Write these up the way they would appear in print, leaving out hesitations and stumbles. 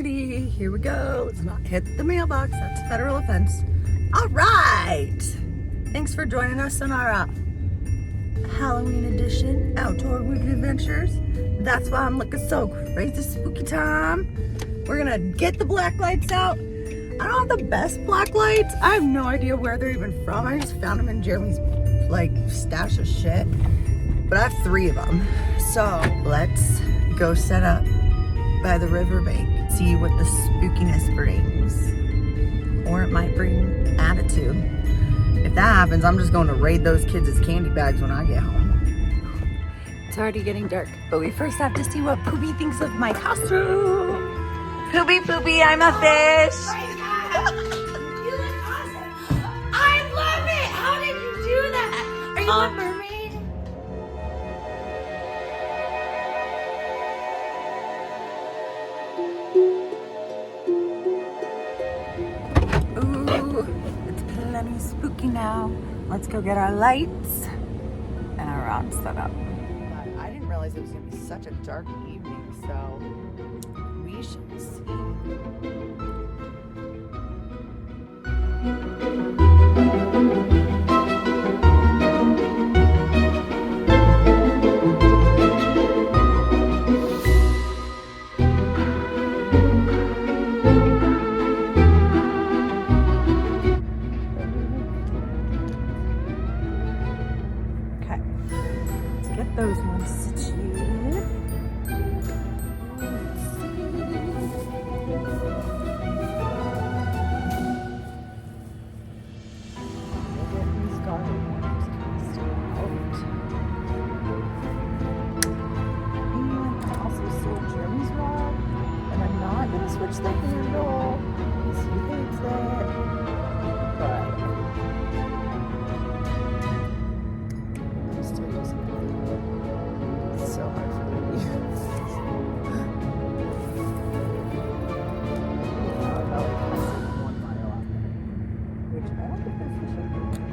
Alrighty, here we go. Let's not hit the mailbox. That's a federal offense. All right. Thanks for joining us on our Halloween edition, Outdoor Weekend Adventures. That's why I'm looking so crazy spooky time. We're gonna get the black lights out. I don't have the best black lights. I have no idea where they're even from. I just found them in Jeremy's stash of shit. But I have 3 of them. So let's go set up by the riverbank. See what the spookiness brings. Or it might bring attitude. If that happens, I'm just going to raid those kids as candy bags when I get home. It's already getting dark, but we first have to see what Poopy thinks of my costume. Poopy, I'm a fish. You look awesome. I love it. How did you do that? Are you a mermaid? Ooh, it's plenty spooky now. Let's go get our lights and our rods set up. I didn't realize it was going to be such a dark evening, so we shall see. Those ones situated. These garlic ones cast out. And I also sold Jeremy's rod, and I'm not going to switch the handle because he hates it. But I'm still using it. So hard for me. One mile out there, which I don't think there's fish up there.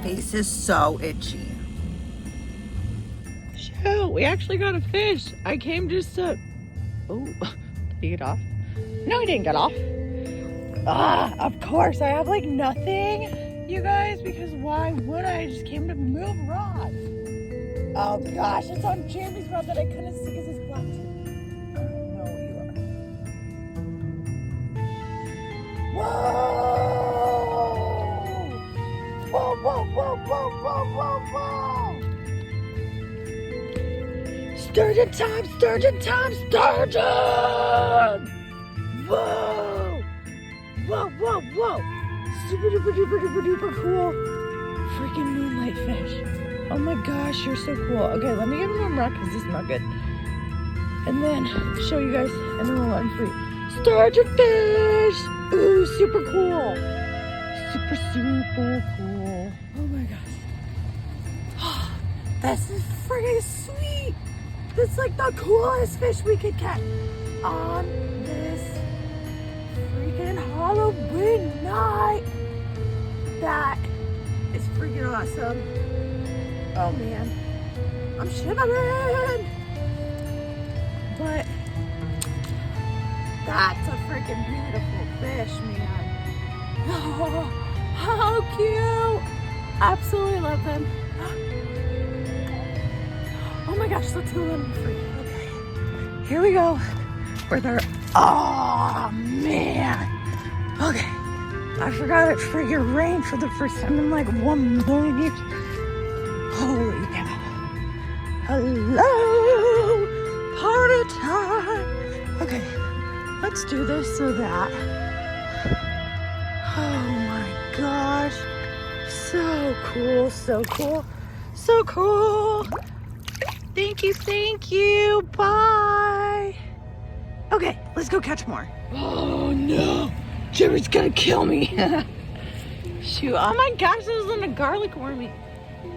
This is so itchy. Shoot, we actually got a fish. I came just to... Oh, did he get off? No, he didn't get off. Of course, I have nothing, you guys, because why would I? Just came to move rods. Oh gosh, it's on Jeremy's rod that I couldn't see because it's black too. I don't know what you are. Whoa! Whoa, whoa, whoa, whoa, whoa, whoa, whoa! Sturgeon time, Sturgeon time, Sturgeon! Whoa! Whoa, whoa, whoa! Super duper duper duper duper cool. Freaking moonlight fish. Oh my gosh, you're so cool. Okay, let me give him a rock because this is not good. And then show you guys, and then we'll let him free. Sturgeon fish! Ooh, super cool. Super, super cool. Oh my gosh. This is freaking sweet. That's like the coolest fish we could get on this freaking Halloween night. That is freaking awesome. Oh man. I'm shivering. But that's a freaking beautiful fish, man. Oh, how cute! Absolutely love them. Oh my gosh, let's go let them free. Okay, here we go. Where they're. Oh man. Okay, I forgot it freaking rained for the first time in 1 million years. Holy cow! Hello, party time. Okay, let's do this so that. Oh my gosh. So cool, so cool, so cool. Thank you, thank you. Bye. Okay, let's go catch more. Oh no, Jerry's gonna kill me. Shoot, oh my gosh, this is in a garlic wormy.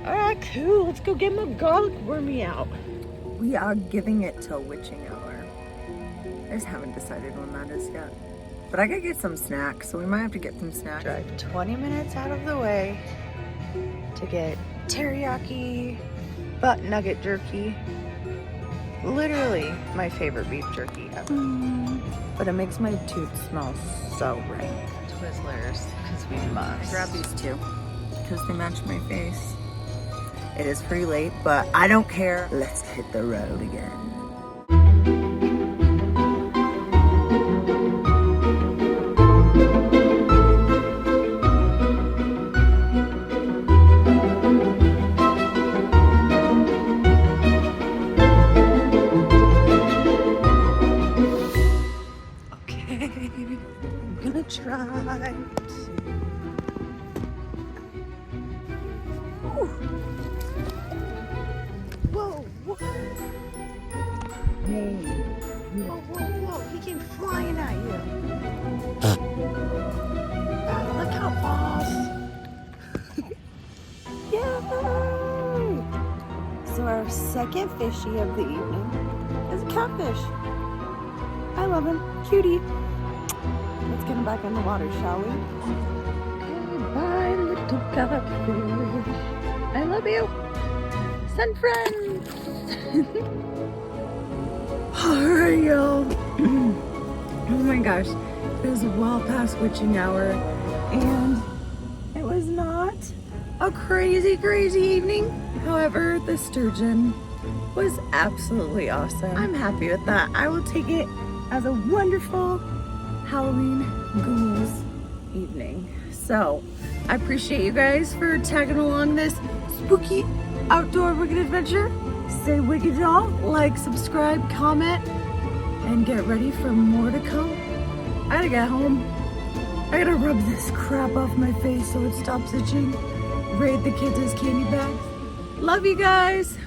Alright, cool, let's go get my garlic wormy out. We are giving it till witching hour. I just haven't decided when that is yet. But I gotta get some snacks, so we might have to get some snacks. Drive 20 minutes out of the way to get teriyaki butt nugget jerky. Literally my favorite beef jerky ever. But it makes my tooth smell so right. Twizzlers, because we must. Grab these two, because they match my face. It is pretty late, but I don't care. Let's hit the road again. I'm gonna try. Whoa, whoa. Hey. Whoa, whoa, whoa. He came flying at you. Look out, boss. Yay! So our second fishy of the evening is a catfish. I love him. Cutie. Let's get him back in the water, shall we? Okay, bye, little catfish. I love you. Send friends. Alright, y'all. Oh my gosh. It was well past witching hour, and it was not a crazy, crazy evening. However, the sturgeon was absolutely awesome. I'm happy with that. I will take it as a wonderful Halloween ghouls evening. So I appreciate you guys for tagging along this spooky outdoor wicked adventure. Stay wicked, y'all. Like, subscribe, comment, and get ready for more to come. I gotta get home. I gotta rub this crap off my face so it stops itching. Raid the kids as candy bags. Love you guys.